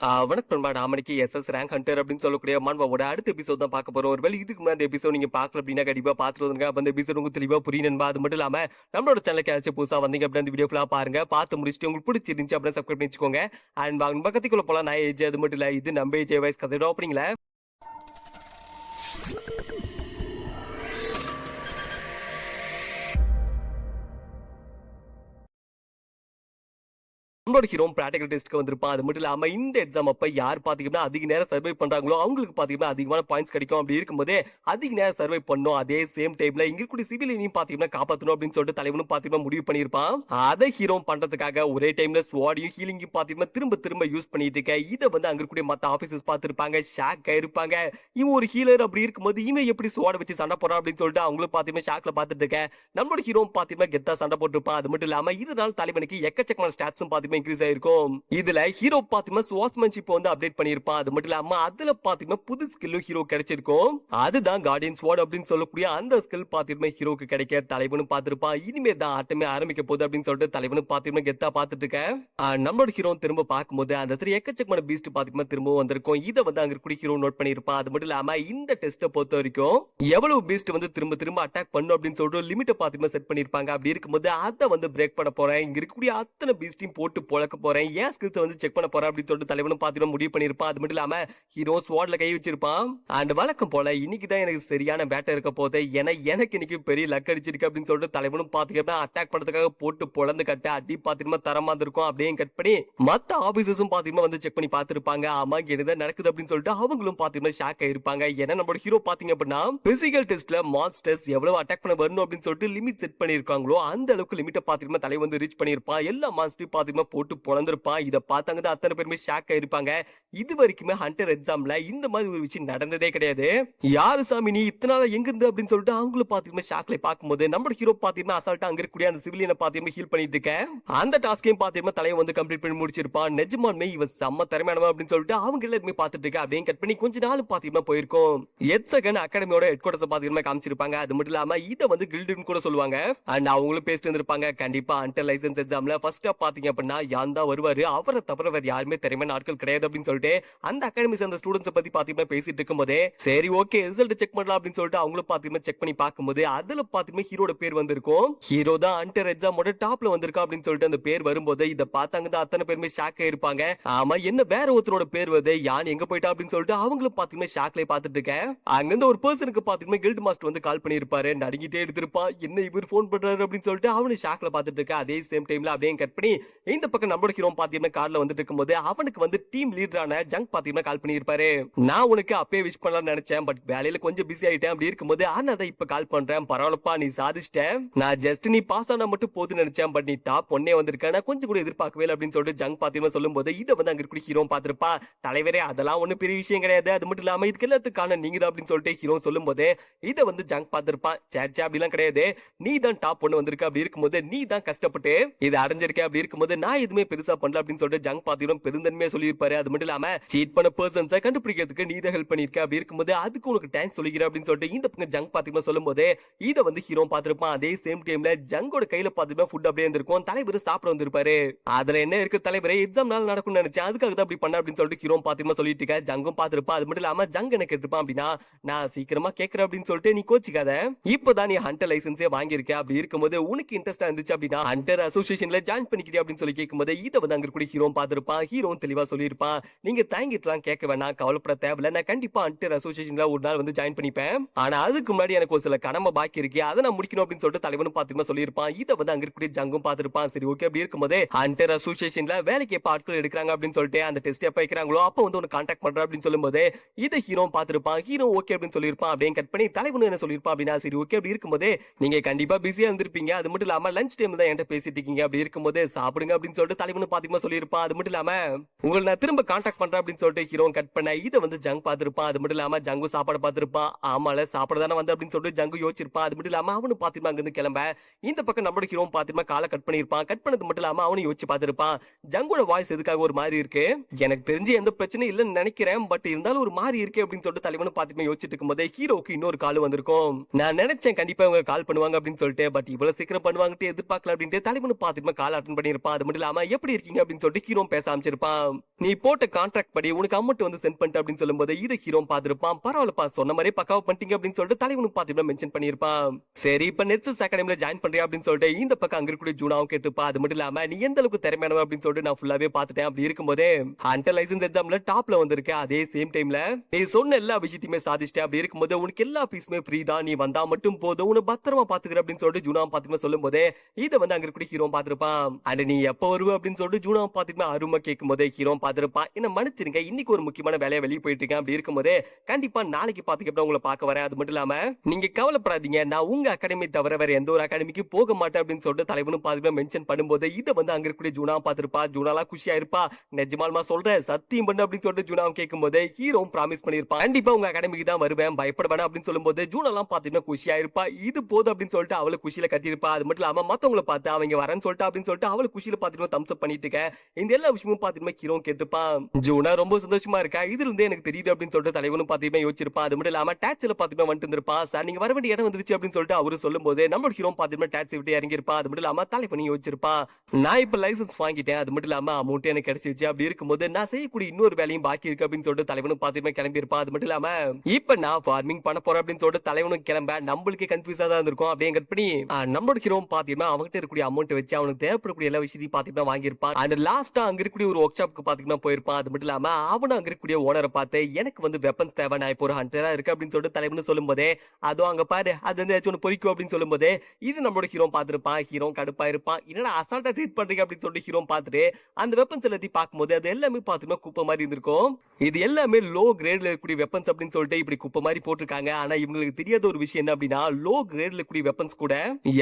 வணக்கம் நண்பா. நாம எஸ்எஸ் ரேங்க் ஹண்டர் அப்படின்னு சொல்லக்கூடிய மாண்பாவோட அடுத்த எபிசோட் தான் பார்க்க போறோம். ஒருவேளை இதுக்கு முன்னாடி எபிசோட் நீங்க பார்க்கல அப்படின்னா கண்டிப்பா பார்த்துட்டு வந்துருங்க. அப்ப அந்த எபிசோட் உங்களுக்கு தெளிவா புரியும் நண்பா. அது மட்டும் இல்லாம நம்மளோட சேனலுக்கு யாராச்சும் புதுசா வந்தீங்க அப்படின்னா அந்த வீடியோ ஃபுல்லா பாருங்க. பார்த்து முடிச்சுட்டு உங்களுக்கு பிடிச்சிருந்துச்சு அப்படின்னா சப்ஸ்கிரைப் பண்ணி வச்சுக்கோங்க. அண்ட் வாங்க பக்கத்துக்குள்ள போலாம். நான் ஏஜ் அது மட்டும் இல்ல, இது நம்ம ஏஜ் வாய்ஸ் கதையோட ஓப்பனிங்ல நம்மளோட ஹீரோ பிராக்டிகல் டெஸ்ட்க்கு வந்திருப்பான். அது மட்டும் இல்லாம இந்த எக்ஸாம் அப்ப யார் பாத்தீங்கன்னா அதிக நேரம் சர்வை பண்றாங்களோ அவங்களுக்கு பாத்தீங்கன்னா அதிகமான பாயிண்ட்ஸ் கிடைக்கும். அப்படி இருக்கும்போது அதிக நேரம் சர்வை பண்ணும். அதே சேம் டைம்ல இங்க கூடிய சிவிலியனையும் பாத்தீங்கன்னா காப்பாற்றணும் அப்படின்னு சொல்லிட்டு தலைவனும் பாத்தீங்கன்னா முடிவு பண்ணிருப்பான். அதை ஹீரோ பண்றதுக்காக ஒரே டைம்ல ஸ்வாடையும் ஹீலிங்கும் பாத்தீங்கன்னா திரும்ப திரும்ப யூஸ் பண்ணிட்டு இருக்க. இதை வந்து அங்க கூடிய மத்த ஆபீசர்ஸ் பார்த்திருப்பாங்க, ஷாக் ஆயிருப்பாங்க. இவன் ஒரு ஹீலர் அப்படி இருக்கும்போது இவன் எப்படி ஸ்வாட வச்சு சண்டை போறான் அப்படின்னு சொல்லிட்டு அவங்களும் பாத்தீங்கன்னா ஷாக்ல பாத்துட்டு இருக்க. நம்மளோட ஹீரோ பாத்தீங்கன்னா கெத்தா சண்டை போட்டுருப்பான். அது மட்டும் இல்லாம இதனால தலைவனுக்கு எக்கச்சக்கமான ஸ்டாட்ஸும் பாத்தீங்கன்னா இன்க்ரீஸ் ஆயிருக்கும். இதுல ஹீரோ பாத்தீங்கன்னா ஸ்வாட்ஸ்மேன்ஷிப் வந்து அப்டேட் பண்ணிருப்பான். அது மட்டும் இல்லாம அதுல பாத்தீங்கன்னா புது ஸ்கில்லும் ஹீரோ கிடைச்சிருக்கும். அதுதான் கார்டியன் ஸ்வாட் அப்படின்னு சொல்லக்கூடிய அந்த ஸ்கில் பாத்தீங்கன்னா ஹீரோக்கு கிடைக்க தலைவனும் பார்த்திருப்பான். இனிமே தான் ஆட்டமே ஆரம்பிக்க போகுது அப்படின்னு சொல்லிட்டு தலைவனும் பாத்தீங்கன்னா கெத்தா பாத்துட்டு இருக்கேன். நம்மளோட ஹீரோ திரும்ப பார்க்கும்போது அந்த எக்கச்சக்கமான பீஸ்ட் பாத்தீங்கன்னா திரும்ப வந்திருக்கும். இதை வந்து அங்க கூட ஹீரோ நோட் பண்ணிருப்பான். அது மட்டும் இல்லாம இந்த டெஸ்ட்டை பொறுத்த வரைக்கும் எவ்வளவு பீஸ்ட் வந்து திரும்ப திரும்ப அட்டாக் பண்ணும் அப்படின்னு சொல்லிட்டு லிமிட்டை பாத்தீங்கன்னா செட் பண்ணிருப்பாங்க. அப்படி இருக்கும்போது அதை வந்து பிரேக் பண்ண போறேன், இங்க இருக்கக்கூடிய அத்தனை பீஸ்டையும் போட்டு பொழக்க போறேன், ஏன் ஸ்கில்ஸ் வந்து செக் பண்ண போறேன் அப்படின்னு சொல்லிட்டு தலைவனும் பாத்தீங்கன்னா முடிவு பண்ணிருப்பான். அது மட்டும் இல்லாம ஹீரோ ஸ்வாட்ல கை வச்சிருப்பான். அண்ட் வழக்கம் போல இன்னைக்கு தான் எனக்கு சரியான பேட்டர் இருக்க போது, ஏன்னா எனக்கு இன்னைக்கு பெரிய லக் அடிச்சிருக்கு அப்படின்னு சொல்லிட்டு தலைவனும் பாத்தீங்கன்னா அட்டாக் பண்றதுக்காக போட்டு பொழந்து கட்ட அடி பாத்தீங்கன்னா தரமா இருக்கும். அப்படியே கட் பண்ணி மத்த ஆபீசர்ஸும் பாத்தீங்கன்னா வந்து செக் பண்ணி பார்த்திருப்பாங்க. ஆமா என்னதான் நடக்குது அப்படின்னு சொல்லிட்டு அவங்களும் பாத்தீங்கன்னா ஷாக் ஆயிருப்பாங்க. ஏன்னா நம்மளோட ஹீரோ பாத்தீங்க அப்படின்னா பிசிக்கல் டெஸ்ட்ல மான்ஸ்டர்ஸ் எவ்வளவு அட்டாக் பண்ண வரணும் அப்படின்னு சொல்லிட்டு லிமிட் செட் பண்ணிருக்காங்களோ அந்த அளவுக்கு லிமிட்டை பாத்தீங்கன்னா தலைவன் வந்து ரீச் பண்ணிருப்பான். எல்லா மான்ஸ்டரையும் பாத்தீங்கன்னா போட்டு பொழந்திருப்பான். இதை பார்த்தாங்க அத்தனை பேருமே ஷாக் ஆயிருப்பாங்க. இது வரைக்குமே ஹண்டர் எக்ஸாம்ல இந்த மாதிரி ஒரு விஷயம் நடந்ததே கிடையாது. யாரு சாமி நீ இத்தனால எங்க இருந்து அப்படின்னு சொல்லிட்டு அவங்களும் பாத்தீங்கன்னா ஷாக்ல பார்க்கும்போது நம்மளோட ஹீரோ பாத்தீங்கன்னா அசால்ட்டா அங்க இருக்கக்கூடிய அந்த சிவிலியனை பாத்தீங்கன்னா ஹீல் பண்ணிட்டு இருக்கேன். அந்த டாஸ்கையும் பாத்தீங்கன்னா தலைவன் வந்து கம்ப்ளீட் பண்ணி முடிச்சிருப்பான். நிஜமாலுமே இவன் செம்ம திறமையானவன் அப்படின்னு சொல்லிட்டு அவங்க எல்லாருமே பார்த்துட்டு இருக்க. அப்படியே கட் பண்ணி கொஞ்ச நாள் பாத்தீங்கன்னா போயிருக்கும். எட்சகன் அகாடமியோட ஹெட் குவார்டர்ஸ் பாத்தீங்கன்னா காமிச்சிருப்பாங்க. அது மட்டும் இல்லாம இதை வந்து கில்டுன்னு கூட சொல்லுவாங்க. அண்ட் அவங்களும் பேசிட்டு வந்திருப்பாங்க. கண்டிப்பா ஹண்டர் லைசன்ஸ் எக்ஸாம்ல ஃபர்ஸ்ட் பாத்தீங்க அப்படின்னா யான் தான் வருவாரு, அவரை தவிர வேற யாருமே திறமையான ஆட்கள் கிடையாது அப்படின்னு சொல்லிட்டு அந்த அகாடமி சேர்ந்த ஸ்டூடெண்ட்ஸ் பத்தி பாத்தீங்கன்னா பேசிட்டு இருக்கும்போதே சரி ஓகே ரிசல்ட் செக் பண்ணலாம் அப்படின்னு சொல்லிட்டு அவங்களும் பாத்தீங்கன்னா செக் பண்ணி பார்க்கும்போது அதுல பாத்தீங்கன்னா ஹீரோட பேர் வந்திருக்கும். ஹீரோ தான் ஹண்டர் எக்ஸாமோட டாப்ல வந்திருக்கா அப்படின்னு சொல்லிட்டு அந்த பேர் வரும்போது இதை பார்த்தாங்க அத்தனை பேருமே ஷாக் ஆயிருப்பாங்க. ஆமா என்ன வேற ஒருத்தரோட பேர் வருது, யான் எங்க போயிட்டா அப்படின்னு சொல்லிட்டு அவங்களும் பாத்தீங்கன்னா ஷாக்ல பாத்துட்டு இருக்கேன். அங்கிருந்து ஒரு பர்சனுக்கு பாத்தீங்கன்னா கில்ட் மாஸ்டர் வந்து கால் பண்ணிருப்பாரு. நடுங்கிட்டே எடுத்திருப்பான். என்ன இவர் போன் பண்றாரு அப்படின்னு சொல்லிட்டு அவனு ஷாக்ல பாத்துட்டு இருக்க. அதே சேம் டைம்ல அப்படியே கட் பண்ணி இந்த பக்கம் நம்மளோட ஹீரோ பாத்தீங்கன்னா கார்ல வந்துட்டு இருக்கும்போது அவனுக்கு வந்து டீம் லீடரான ஜங்க் பாத்தீங்கன்னா கால் பண்ணிருப்பாரு. நான் உனக்கு அப்பயே விஷ் பண்ணலாம்னு நினைச்சேன், பட் வேலையில கொஞ்சம் பிஸி ஆயிட்டேன். அப்படி இருக்கும்போது நான் இப்ப கால் பண்றேன். பரவாயில்லப்பா நீ சாதிச்சிட்டேன். நான் ஜஸ்ட் நீ பாஸ் ஆனா மட்டும் போதும்னு நினைச்சேன், பட் நீ டாப் ஒன்னே வந்திருக்க, நான் கொஞ்சம் கூட எதிர்பார்க்கவே இல்லை அப்படின்னு சொல்லிட்டு ஜங்க் பாத்தீங்கன்னா சொல்லும் போது இதை வந்து அங்க இருக்கிற ஹீரோ பாத்திருப்பா. தலைவரே அதெல்லாம் ஒன்னும் பெரிய விஷயம் கிடையாது, அது மட்டும் இல்லாம இதுக்கு எல்லாத்துக்கான நீங்க தான் அப்படின்னு சொல்லிட்டு ஹீரோ சொல்லும் போது இதை வந்து ஜங்க் பாத்திருப்பான். சேச்சா அப்படிலாம் கிடையாது, நீ தான் டாப் ஒன்னு வந்திருக்க. அப்படி இருக்கும்போது நீ தான் கஷ்டப்பட்டு இதை அடைஞ்சிருக்க. அப்படி இருக்கும்போது நான் எதுவுமே பெருசா பண்ணல அப்படின்னு சொல்லிட்டு ஜங்க் பாத்தீங்கன்னா பெருந்தன்மையா சொல்லியிருப்பாரு. அது மட்டும் இல்லாம சீட் பண்ண பர்சன்ஸை கண்டுபிடிக்கிறதுக்கு நீ தான் ஹெல்ப் பண்ணிருக்க. அப்படி இருக்கும்போது அதுக்கு உனக்கு தேங்க்ஸ் சொல்லிக்கிறேன் அப்படின்னு சொல்லிட்டு இந்த பக்கம் ஜங்க் பாத்தீங்கன்னா சொல்லும் போது இதை வந்து ஹீரோ பாத்திருப்பான். அதே சேம் டைம்ல ஜங்கோட கையில பாத்தீங்கன்னா ஃபுட் அப்படியே இருந்திருக்கும். தலைவர் சாப்பிட வந்திருப்பாரு. அதுல என்ன இருக்கு தலைவரே, எக்ஸாம் நாள் நடக்கும்னு நினைச்சேன், அதுக்காக தான் அப்படி பண்ண அப்படின்னு சொல்லிட்டு ஹீரோ பாத்தீங்கன்னா சொல்லிட்டு இருக்க. ஜங்கும் பாத்திருப்பான். அது மட்டும் இல்லாம ஜங் எனக்கு எடுத்துப்பான் அப்படின்னா நான் சீக்கிரமா கேட்கறேன் அப்படின்னு சொல்லிட்டு நீ கோச்சிக்காத, இப்பதான் நீ ஹண்டர் லைசன்ஸே வாங்கியிருக்க. அப்படி இருக்கும்போது உனக்கு இன்ட்ரெஸ்டா இருந்துச்சு அப்படின்னா ஹண்டர் அசோசியேஷன்ல ஜாயின் பண்ணிக்கிறியா அப்படின்னு சொல்லி கேட்கும்போது இதை வந்து அங்க கூட ஹீரோ பாத்திருப்பான். ஹீரோ தெளிவா சொல்லியிருப்பான். நீங்க தேங்கிட்டுலாம் கேட்க வேணாம், கவலைப்பட தேவையில்ல, நான் கண்டிப்பா ஹண்டர் அசோசியேஷன்ல ஒரு நாள் வந்து ஜாயின் பண்ணிப்பேன். ஆனா அதுக்கு முன்னாடி எனக்கு ஒரு சில கடமை பாக்கி இருக்கு, அதை நான் முடிக்கணும் அப்படின்னு சொல்லிட்டு தலைவனும் பாத்தீங்கன்னா சொல்லியிருப்பான். இதை வந்து அங்க இருக்கக்கூடிய ஜங்கும் பாத்திருப்பான். சரி ஓகே அப்படி இருக்கும்போது ஹண்டர் அசோசியேஷன்ல வேலைக்கு எப்ப ஆட்கள் எடுக்கிறாங்க அப்படின்னு சொல்லிட்டு அந்த டெஸ்ட் எப்ப வைக்கிறாங்களோ அப்ப வந்து உனக்கு கான்டாக்ட் பண்ற அப்படின்னு சொல்லும்போது இதை ஹீரோ பாத்திருப்பான். ஹீரோ ஓகே அப்படின்னு சொல்லியிருப்பான். அப்படியே கட் பண்ணி தலைவனு என்ன சொல்லியிருப்பான் அப்படின்னா சரி ஓகே அப்படி இருக்கும்போது நீங்க கண்டிப்பா பிஸியா இருந்திருப்பீங்க, அது மட்டும் இல்லாம லஞ்ச் டைம் தான் என்கிட்ட பேசிட்டு இருக்கீங்க. அப்படி இருக்கும்போது சாப்பிடுங்க அப்படின்னு சொல்லிட்டு தலைவனு பாத்தீங்கன்னா சொல்லியிருப்பான். அது மட்டும் இல்லாம உங்களை நான் திரும்ப கான்டாக்ட் பண்றேன் அப்படின்னு சொல்லிட்டு ஹீரோ கட் பண்ண. இதை வந்து ஜங்க் பாத்திருப்பான். அது மட்டும் இல்லாம ஜங்கு சாப்பாடு பாத்திருப்பான். ஆமால சாப்பாடு தானே வந்து அப்படின்னு சொல்லிட்டு ஜங்கு யோசிச்சிருப்பான். அது மட்டும் இல்லாம அவனு பாத்திமா அங்கிருந்து கிளம்ப இந்த பக்கம் நம்மளோட ஹீரோ பாத்திமா காலை கட் பண்ணிருப்பான். கட் பண்ணது மட்டும் இல்லாம அவனு யோசிச்சு பாத்திருப்பான். ஜங்கோட வாய்ஸ் எதுக்காக ஒரு மாதிரி இருக்கு, எனக்கு தெரிஞ்சு எந்த பிரச்சனையும் இல்லைன்னு நினைக்கிறேன், பட் இருந்தாலும் ஒரு மாதிரி இருக்கு அப்படின்னு சொல்லிட்டு தலைவனு பாத்திமா யோசிச்சுட்டு இருக்கும் போதே ஹீரோக்கு இன்னொரு கால் வந்திருக்கும். நான் நினைச்சேன் கண்டிப்பா இவங்க கால் பண்ணுவாங்க அப்படின்னு சொல்லிட்டு, பட் இவ்வளவு சீக்கிரம் பண்ணுவாங்கட்டு எதிர்பார்க்கல அப்படின்ட்டு தலைவனு பாத்திமா கால் அட்டன் பண்ணிருப்பான். அது மட்டும் இல்லாம இல்லாம எப்படி இருக்கீங்க அப்படின்னு சொல்லிட்டு ஹீரோ பேச ஆரம்பிச்சிருப்பான். நீ போட்ட கான்ட்ராக்ட் படி உனக்கு அமௌண்ட் வந்து சென்ட் பண்ணிட்டு அப்படின்னு சொல்லும்போது இதை ஹீரோ பார்த்திருப்பான். பரவாயில்லப்பா சொன்ன மாதிரி பக்காவா பண்ணிட்டீங்க அப்படின்னு சொல்லிட்டு தலைவனும் பாத்தீங்கன்னா மென்ஷன் பண்ணிருப்பான். சரி இப்ப நெட்ஸ் அகாடமில ஜாயின் பண்றியா அப்படின்னு சொல்லிட்டு இந்த பக்கம் அங்க இருக்கக்கூடிய ஜூனாவும் கேட்டுப்பா. அது மட்டும் இல்லாம நீ எந்த அளவுக்கு திறமையானவ அப்படின்னு சொல்லிட்டு நான் ஃபுல்லாவே பாத்துட்டேன். அப்படி இருக்கும்போதே ஹண்டர் லைசன்ஸ் எக்ஸாம்ல டாப்ல வந்திருக்க அதே சேம் டைம்ல நீ சொன்ன எல்லா விஷயத்தையுமே சாதிச்சிட்டே. அப்படி இருக்கும்போது உனக்கு எல்லா பீஸுமே ஃப்ரீ தான், நீ வந்தா மட்டும் போதும், உன்னை பத்திரமா பாத்துக்கிற அப்படின்னு சொல்லிட்டு ஜூனா பாத்தீங்கன்னா சொல்லும் போதே இதை வந்து அங்க இருக்கக்கூடிய ஹீரோ பாத்திருப்பான். அண்ட் நீ எப்ப வருவ அப்படின்னு சொல்லிட்டு ஜூனா பாத்தீங்கன்னா அருமை கேட்கும் போதே ஹீரோ பாத்திருப்பான். என்ன மன்னிச்சிருங்க, இன்னைக்கு ஒரு முக்கியமான வேலையா வெளியே போயிட்டு இருக்கேன். அப்படி இருக்கும்போதே கண்டிப்பா நாளைக்கு பாத்துக்கிட்ட உங்களை பார்க்க வரேன். அது மட்டும் இல்லாம நீங்க கவலைப்படாதீங்க, நான் உங்க அகாடமி தவிர வேற எந்த ஒரு அகாடமிக்கு போக மாட்டேன் அப்படின்னு சொல்லிட்டு தலைவனும் பாத்தீங்கன்னா மென்ஷன் பண்ணும்போது இதை வந்து அங்க இருக்கக்கூடிய ஜூனா பாத்திருப்பா. ஜூனாலாம் குஷியா இருப்பா. நிஜமாலுமா சொல்றேன் சத்தியம் பண்ணு அப்படின்னு சொல்லிட்டு ஜூனாவும் கேட்கும் போது ஹீரோ ப்ராமிஸ் பண்ணிருப்பான். கண்டிப்பா உங்க அகாடமிக்கு தான் வருவேன், பயப்பட வேணாம் அப்படின்னு சொல்லும்போது ஜூனாலாம் பாத்தீங்கன்னா குஷியா இருப்பா. இது போதும் அப்படின்னு சொல்லிட்டு அவளை குஷியில கத்திருப்பா. அது மட்டும் இல்லாம மத்தவங்களை பார்த்து அவங்க வரேன்னு சொல்லிட்டு அப்படின்னு சொல்லிட்டு அவளை குஷியில பாத்தீங்கன்னா தம்ஸ் அப் பண்ணிட்டு இருக்க. இந்த எல்லா விஷயமும் பாத்தீங்கன்னா ஹீரோ கேட்டுப்பான். ஜூனா ரொம்ப சந்தோஷமா இருக்கா, இதுல இருந்தே எனக்கு தெரியுது அப்படின்னு சொல்லிட்டு தலைவனும் பாத்தீங்கன்னா யோசிச்சிருப்பா. அது மட்டும் இல்லாம டாக்ஸில பாத்தீங்கன்னா வந்துட்டு இருந்திருப்பான். சார் நீங்க வர வேண்டிய இடம் வந்துருச்சு அப்படின்னு சொல்லிட்டு அவரு சொல்லும் போது நம்மளோட ஹீரோ பாத்தீங்கன்னா டாக்ஸி விட்டு இறங்கிருப்பா. அது மட்டும் இல்லாம தலைவனும் யோசிச்சிருப்பான். நான் இப்ப லைசன்ஸ் வாங்கிட்டேன், அது மட்டும் இல்லாம அமௌண்ட் எனக்கு கிடைச்சிருச்சு. அப்படி இருக்கும்போது நான் செய்யக்கூடிய இன்னொரு வேலையும் பாக்கி இருக்கு அப்படின்னு சொல்லிட்டு தலைவனும் பாத்தீங்கன்னா கிளம்பி இருப்பான். அது மட்டும் இல்லாம இப்ப நான் ஃபார்மிங் பண்ண போறேன் அப்படின்னு சொல்லிட்டு தலைவனும் கிளம்ப நம்மளுக்கு கன்ஃபியூஸா தான் இருக்கும். அப்படியே கட் பண்ணி நம்மளோட ஹீரோ பாத்தீங்கன்னா அவங்ககிட்ட இருக்கக்கூடிய அமௌண்ட் வச்சு அவனுக்கு தேவைப்படக்கூடிய எல்லா விஷயத்தையும் பாத்தீங்கன்னா வாங்கியிருப்பான். அண்ட் லாஸ்டா அங்க இருக்கக்கூடிய ஒரு ஒர்க் ஷாப்க்கு பாத்தீங்கன்னா போயிருப்பான். அது மட்டும் இல்லாம அவனும் அங்க இருக்கக்கூடிய ஓனரை பார்த்து எனக்கு வந்து வெப்பன்ஸ் தேவை, நான் இப்போ ஒரு ஹண்டரா இருக்கு அப்படின்னு சொல்லிட்டு தலைவனு சொல்லும் போதே அதுவும் அங்க பாரு அது வந்து ஏதாச்சும் ஒன்று பொறிக்கும் அப்படின்னு சொல்லும் போதே இது நம்மளோட ஹீரோ பார்த்திருப்பான். ஹீரோ கடுப்பா இருப்பான். என்னடா அசால்ட்டா ட்ரீட் பண்றீங்க அப்படின்னு சொல்லிட்டு ஹீரோ பார்த்துட்டு அந்த வெப்பன்ஸ் எல்லாத்தையும் பார்க்கும்போது அது எல்லாமே பாத்தீங்கன்னா குப்பை மாதிரி இருந்திருக்கும். இது எல்லாமே லோ கிரேட்ல இருக்கக்கூடிய வெப்பன்ஸ் அப்படின்னு சொல்லிட்டு இப்படி குப்பை மாதிரி போட்டிருக்காங்க. ஆனா இவங்களுக்கு தெரியாத ஒரு விஷயம் என்ன அப்படின்னா லோ கிரேட்ல இருக்கக்கூடிய வெப்பன்ஸ் கூட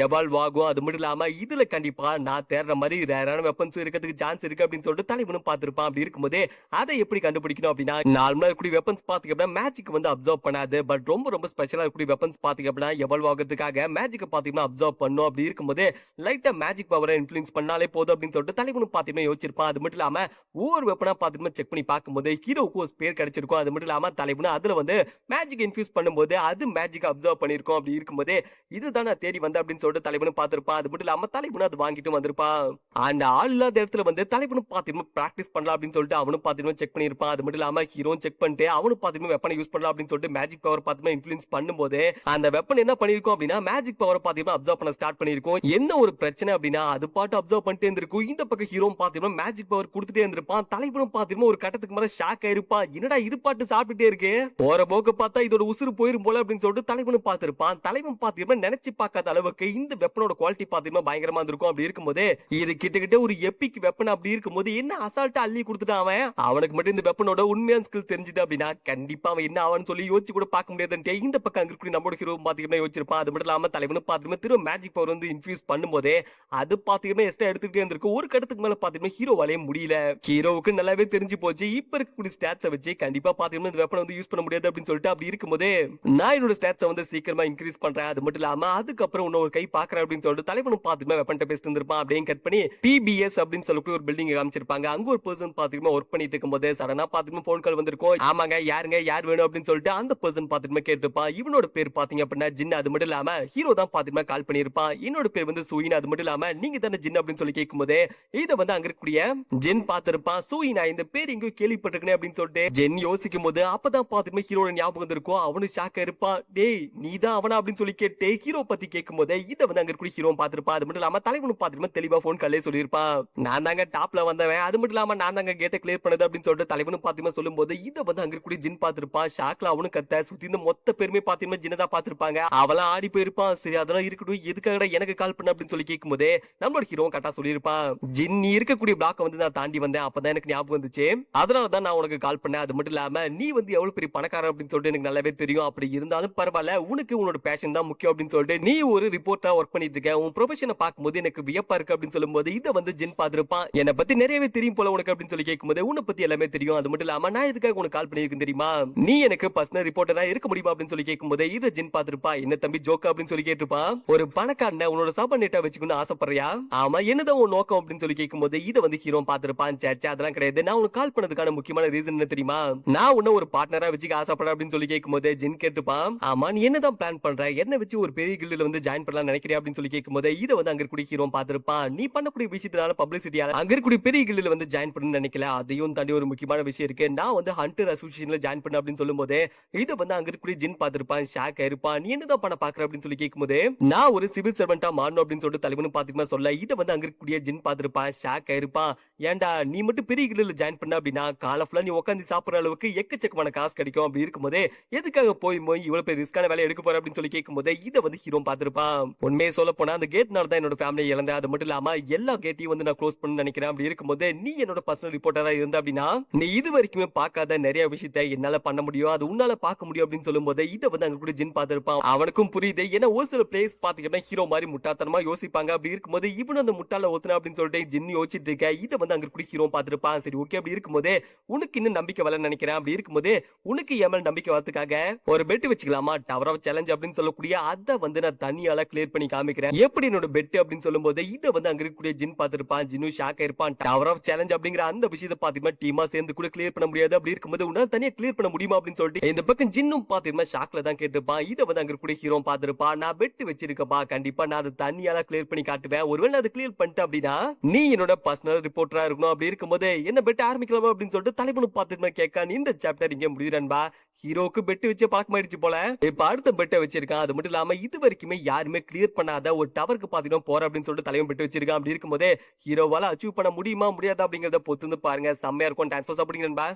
எவால்வ் ஆகும். அது மட்டும் இல்லாம இதுல கண்டிப்பா நான் தேடுற மாதிரி ரேரான வெப்பன்ஸ் இருக்கிறதுக்கு சான்ஸ் இருக்கு அப்படின்னு சொல்லிட்டு தலைவனும் பார்த்திருப்பான். அப்படி இருக்கும்போதே அதை எப்படி கண்டுபிடிக்கணும் அப்படின்னா நார்மலா இருக்கக்கூடிய வெப்பன்ஸ் பாத்தீங்க அப்படின்னா மேஜிக் வந்து அப்சர்வ் பண்ணாது. பட் ரொம்ப ரொம்ப ஸ்பெஷலா இருக்கக்கூடிய வெப்பன்ஸ் பாத்தீங்க அப்படின்னா எவால்வ் ஆகிறதுக்காக மேஜிக் பாத்தீங்கன்னா அப்சர்வ் பண்ணும். அப்படி இருக்கும்போது லைட்டா மேஜிக் பவரை இன்ஃப்ளூயன்ஸ் பண்ணாலே போதும் அப்படின்னு சொல்லிட்டு தலைவனும் பாத்தீங்கன்னா யோசிச்சிருப்பான். அது மட்டும் இல்லாம ஒவ்வொரு வெப்பனா பாத்தீங்கன்னா செக் பண்ணி பார்க்கும்போது ஹீரோவுக்கு ஒரு பேர் கிடைச்சிருக்கும். அது மட்டும் இல்லாம தலைவனும் அதுல வந்து மேஜிக் இன்ஃபியூஸ் பண்ணும்போது அது மேஜிக் அப்சர்வ் பண்ணிருக்கும். அப்படி இருக்கும்போது இதுதான் நான் தேடி வந்தேன் அப்படின்னு சொல்லிட்டு தலைவனும் பார்த்திருப்பான். அது மட்டும் இல்லாம தலைவனும் அது வாங்கிட்டு வந்திருப்பான். அந்த ஆள் இல்லாத இடத்துல வந்து தலைவனும் பாத்தீங்கன்னா பிராக்டிஸ் பண்ணலாம் அப்படின்னு சொல்லிட்டு அவனும் பாத்தீங்கன்னா செக் பண்ணிருப்பான். அது மட்டும் இல்லாம ஹீரோ செக் பண்ணிட்டு அவனும் பாத்தீங்கன்னா வெப்பனை யூஸ் பண்ணலாம் அப்படின்னு சொல்லிட்டு மேஜிக் பவர் பாத்தீங்கன்னா இன்ஃப்ளூயன்ஸ் பண்ணும்போது அந்த வெப்பன் என்ன பண்ணிருக்கும் அப்படின்னா மேஜிக் பவர் பாத்தீங்கன்னா அப்சர்வ் பண்ண ஸ்டார்ட் பண்ணிருக்கும். என்ன ஒரு பிரச்சனை அப்படின்னா அது பாட்டு அப்சர்வ் பண்ணிட்டே இருந்திருக்கும். இந்த பக்கம் ஹீரோ பாத்தீங்கன்னா மேஜிக் பவர் கொடுத்துட்டே இருந்திருப்பான். தலைவனும் பாத்தீங்கன்னா ஒரு கட்டத்துக்கு மேல ஷாக் ஆயிருப்பான். என்னடா இது பாட்டு சாப்பிட்டுட்டே இருக்கு, போற போக்க பார்த்தா இதோட உசுறு போயிரும் போல அப்படின்னு சொல்லிட்டு தலைவனும் பார்த்திருப்பான். தலைவன் பாத்தீங்கன்னா நினைச்சு பார்க்காத அளவுக்கு இந்த வெப்பனோட குவாலிட்டி பாத்தீங்கன்னா பயங்கரமா இருந்திருக்கும். அப்படி இருக்கும்போது இது கிட்டக்கிட்ட ஒரு எப்பிக் வெப்பன். அப்படி இருக்கும்போது என்ன அசால்ட்டா அள்ளி கொடுத்துட்டான் அவன். அவனுக்கு மட்டும் இந்த வெப்பனோட உண்மையான ஸ்கில் தெரிஞ்சது அப்படின்னா கண்டிப்பா அவன் என்ன அவன் சொல்லி யோசிச்சு கூட பார்க்க முடியாதுன்ட்டு இந்த பக்கம் அங்க இருக்கிற நம்மளோட ஹீரோ பாத்தீங்கன்னா யோசிச்சிருப்பான். அது மட்டும் இல்லாம தலைவனும் பாத்தீங்கன்னா திரும்ப மேஜிக் பவர் வந்து இன்ஃபியூஸ் பண்ணும்போதே அது பாத்தீங்கன்னா எக்ஸ்ட்ரா எடுத்துக்கிட்டே இருந்திருக்கு. ஒரு கட்டத்துக்கு மேல பாத்தீங்கன்னா ஹீரோ வளைய முடியல. ஹீரோவுக்கு நல்லாவே தெரிஞ்சு போச்சு இப்ப இருக்கக்கூடிய ஸ்டாட்ஸை வச்சு கண்டிப்பா பாத்தீங்கன்னா இந்த வெப்பனை வந்து யூஸ் பண்ண முடியாது அப்படின்னு சொல்லிட்டு அப்படி இருக்கும்போதே நான் என்னோட ஸ்டாட்ஸை வந்து சீக்கிரமா இன்க்ரீஸ் பண்றேன். அது மட்டும் இல்லாம அதுக்கப்புறம் இன்னொரு கை பாக்குறேன் அப்படின்னு சொல்லிட்டு தலைவனும் பாத்தீங்கன்னா வெப்பன் பேசிட்டு இருந்திருப்பான். அப்படியே கட் பண்ணி பிபிஎஸ் அப்படின்னு சொல்லக்கூடிய ஒரு பில்டிங் காமிச்சிருப்பாங்க. அங்க ஒரு பர்சன் பாத்தீங்கன்னா ஒர்க் பண்ணிட்டு இருக்கும்போது சடனா பாத்தீங்கன்னா போன் கால் வந்திருக்கும். ஆமாங்க யாருங்க யார் வேணும் அப்படின்னு சொல்லிட்டு அந்த பர்சன் பாத்தீங்கன்னா கேட்டிருப்பான். இவனோட பேர் பாத்தீங்க அப்படின்னா ஜின். அது மட்டும் இல்லாம ஹீரோ தான் பாத்தீங்கன்னா கால் பண்ணிருப்பான். என்னோட பேர் வந்து சூயின். அது மட்டும் இல்லாம நீங்க தானே ஜின் அப்படின்னு சொல்லி கேட்கும்போது இதை வந்து அங்க இருக்கக்கூடிய ஜென் பாத்திருப்பான். சூயினா இந்த பேர் எங்கேயோ கேள்விப்பட்டிருக்கேன் அப்படின்னு சொல்லிட்டு ஜென் யோசிக்கும் போது அப்பதான் பாத்தீங்கன்னா ஹீரோட ஞாபகம் இருக்கும். அவனு ஷாக்கா இருப்பான். டேய் நீ தான் அவனா அப்படின்னு சொல்லி கேட்டு ஹீரோ பத்தி கேட்கும் போது இதை வந்து அங்க இருக்கக்கூடிய ஹீரோ பாத்திருப்பான். அது மட்டும் இல்லாம தலைவனு பாத்தீங்கன்னா தெளிவா போன் காலே சொல்லியிருப்பான். நான் தாங்க டாப்ல வந்தவன், அது மட்டும் இல்லாம நான் தாங்க கேட்ட கிளியர் பண்ணது அப்படின்னு சொல்லிட்டு தலைவனும் பாத்தீங்கன்னா சொல்லும் போது இதை வந்து அங்க இருக்கக்கூடிய ஜின் பாத்திருப்பான். ஷாக்ல அவனு கத்த சுத்தி இந்த மொத்த பேருமே பாத்தீங்கன்னா ஜின்னதா பாத்திருப்பாங்க. அவெல்லாம் ஆடி போயிருப்பான். சரி அதெல்லாம் இருக்கட்டும், எதுக்காக எனக்கு கால் பண்ண அப்படின்னு சொல்லி கேட்கும் போதே நம்மளோட ஹீரோ கரெக்டா சொல்லியிருப்பான். ஜின் நீ இருக்கக்கூடிய பிளாக் வந்து நான் தாண்டி வந்தேன், அப்பதான் எனக்கு ஞாபகம் வந்துச்சு, அதனாலதான் நான் உனக்கு கால் பண்ணேன். அது மட்டும் இல்லாம நீ வந்து எவ்வளவு பெரிய பணக்காரன் அப்படின்னு சொல்லிட்டு எனக்கு நல்லாவே தெரியும். அப்படி இருந்தாலும் பரவாயில்ல, உனக்கு உன்னோட பேஷன் தான் முக்கியம் அப்படின்னு சொல்லிட்டு நீ ஒரு ரிப்போர்ட்டா ஒர்க் பண்ணிட்டு இருக்க, உன் ப்ரொஃபஷனை பார்க்கும்போது எனக்கு வியப்பா இருக்கு அப்படின்னு சொல்லும்போது இதை வந்து ஜின் பாத்திருப்பான். என்னை பத்தி நிறையவே தெரியும் போல உனக்கு அப்படின்னு சொல்லி கேட்கும்போது உன்னை பத்தி எல்லாமே தெரியும். அது மட்டும் இல்லாம நான் இதுக்காக உனக்கு கால் பண்ணிருக்கேன் தெரியுமா, நீ எனக்கு பர்சனல் ரிப்போர்ட்டரா இருக்க முடியுமா அப்படின்னு சொல்லி கேட்கும்போது இதை ஜின் பாத்திருப்பா. என்ன தம்பி ஜோக்கா அப்படின்னு சொல்லி கேட்டிருப்பான். ஒரு பணக்காரனை உன்னோட சபர்டினேட்டா வச்சுக்கணும்னு ஆசைப்படுறியா? ஆமா, என்னதான் உன் நோக்கம் அப்படின்னு சொல்லி கேட்கும்போது இதை வந்து ஹீரோ பாத்திருப்பான். சேச்சா அதெல்லாம் கிடையாது, நான் உனக்கு கால் பண்ணதுக்கான முக்கியமான ரீசன் என்ன தெரியுமா, நான் உன்ன ஒரு பார்ட்னரா வச்சுக்க ஆசைப்படுறேன் அப்படின்னு சொல்லி கேட்கும்போது ஜின் கேட்டுப்பான். ஆமா நீ என்னதான் பிளான் பண்ற, என்ன வச்சு ஒரு பெரிய கில்டுல வந்து ஜாயின் பண்ணலாம் நினைக்கிறியா அப்படின்னு சொல்லி கேட்கும்போது இதை வந்து அங்க கூடிய ஹீரோ பாத்திருப்பான். நீ பண்ணக்கூடிய விஷயத்தை பெருசான பப்ளிசிட்டியால அங்க இருக்கக்கூடிய பெரிய கில்டுல வந்து ஜாயின் பண்ண நினைக்கல. அதையும் தாண்டி ஒரு முக்கியமான விஷயம் இருக்கு. நான் வந்து ஹண்டர் அசோசியேஷன்ல ஜாயின் பண்ண அப்படின்னு சொல்லும்போது இத வந்து அங்க இருக்கக்கூடிய ஜின் பார்த்திருப்பான், ஷாக் ஆயிருப்பான். நீ என்னதான் பண்ண பாக்குற அப்படின்னு சொல்லி கேட்கும்போது நான் ஒரு சிவில் சர்வெண்டா மாறணும் அப்படின்னு சொல்லிட்டு தலைவனும் பாத்தீங்கன்னா சொல்ல இத வந்து அங்க இருக்கக்கூடிய ஜின் பார்த்திருப்பான், ஷாக் ஆயிருப்பான். ஏன்டா நீ மட்டும் பெரிய கில்டுல ஜாயின் பண்ண அப்படின்னா கால ஃபுல்லா நீ உட்காந்து சாப்பிடுற அளவுக்கு எக்கச்சக்கமான காசு கிடைக்கும். அப்படி இருக்கும்போது எதுக்காக போய் இவ்வளவு பெரிய ரிஸ்கான வேலை எடுக்க போற அப்படின்னு சொல்லி கேட்கும்போது இத வந்து ஹீரோ பார்த்திருப்பான். உண்மையை சொல்ல போனா அந்த கேட்னால தான் என்னோட ஃபேமிலியை இழந்தேன். அது மட்டும் இல்லாம எல்லா கேட்டையும் வந்து நான் க்ளோஸ் பண்ண நினைக்கிறேன். அப்படி இருக்கும்போது நீ என்னோட பர்சனல் ரிப்போர்ட்டரா இருந்த அப்படின்னா நீ இது வரைக்குமே பார்க்காத நிறைய விஷயத்தை என்னால பண்ண முடியும், அது உன்னால பார்க்க முடியும் அப்படின்னு சொல்லும்போது இதை வந்து அங்க கூட ஜின் பார்த்திருப்பான். அவனுக்கும் புரியுது. ஏன்னா ஒரு சில பிளேஸ் பாத்தீங்கன்னா ஹீரோ மாதிரி முட்டாத்தனமா யோசிப்பாங்க. அப்படி இருக்கும்போது இவனும் அந்த முட்டாள ஓத்துனா அப்படின்னு சொல்லிட்டு ஜின் யோசிச்சுட்டு இருக்க இதை வந்து அங்க கூட ஹீரோ பார்த்திருப்பான். சரி ஓகே, அப்படி இருக்கும்போது உனக்கு இன்னும் நம்பிக்கை வரலன்னு நினைக்கிறேன். அப்படி இருக்கும்போது உனக்கு என் மேல நம்பிக்கை வரதுக்காக ஒரு பெட் வச்சுக்கலாமா, டவர் ஆஃப் சேலஞ்ச் அப்படின்னு சொல்லக்கூடிய அதை வந்து நான் தனியால கிளியர் பண்ணி காமிக்கிறேன். எப்படி என்னோட பெட் அப்படின்னு சொல்லும்போது இதை வந்து அங்க இருக்கக்கூடிய ஜின் பார்த்திருப்பான். ஜின்னு ஷாக் ஆயிருப்பான். டவர் ஆஃப் சேலஞ்ச் அப்படிங்கிற அந்த விஷயத்தை பாத்தீங்கன்னா டீமா சேர்ந்து கூட கிளியர் பண்ண முடியாது. அப்படி இருக்கும்போது உன்னால தனியா கிளியர் பண்ண முடியுமா அப்படின்னு சொல்லிட்டு இந்த பக்கம் ஜின்னும் பாத்தீங்கன்னா ஷாக்ல தான் கேட்டிருப்பான். இதை வந்து அங்க இருக்கக்கூடிய ஹீரோ பார்த்திருப்பான். நான் பெட் வச்சிருக்கப்பா, கண்டிப்பா நான் அதை தனியால கிளியர் பண்ணி காட்டுவேன். ஒருவேளை அதை கிளியர் பண்ணிட்டேன் அப்படின்னா நீ என்னோட பர்சனல் ரிப்போர்ட்டரா இருக்கணும். அப்படி இருக்கும்போது என்ன பெட் ஆரம்பிக்கலாமா அப்படின்னு சொல்லிட்டு தலைவனும் பார்த்துட்டு கேட்க இந்த சாப்டர் இங்க முடியுறன்பா. ஹீரோக்கு பெட் வச்சு பழக்கமாயிடுச்சு போல. இப்ப அடுத்த பெட்டை வச்சிருக்கான். அது மட்டும் இல்லாம இது வரைக்குமே யாருமே கிளியர் பண்ணாத ஒரு டவருக்கு பாத்தீங்கன்னா போற அப்படின்னு சொல்லிட்டு தலைவன் பெட்டு வச்சிருக்கான். அப்படி இருக்கும்போது ஹீரோவால அச்சீவ் பண்ண முடியுமா முடியாதா அப்படிங்கறத பொறுத்து பாருங்க. செம்மையா இருக்கும். தேங்க்ஸ் ஃபார் சப்போர்ட்டிங் நண்பா.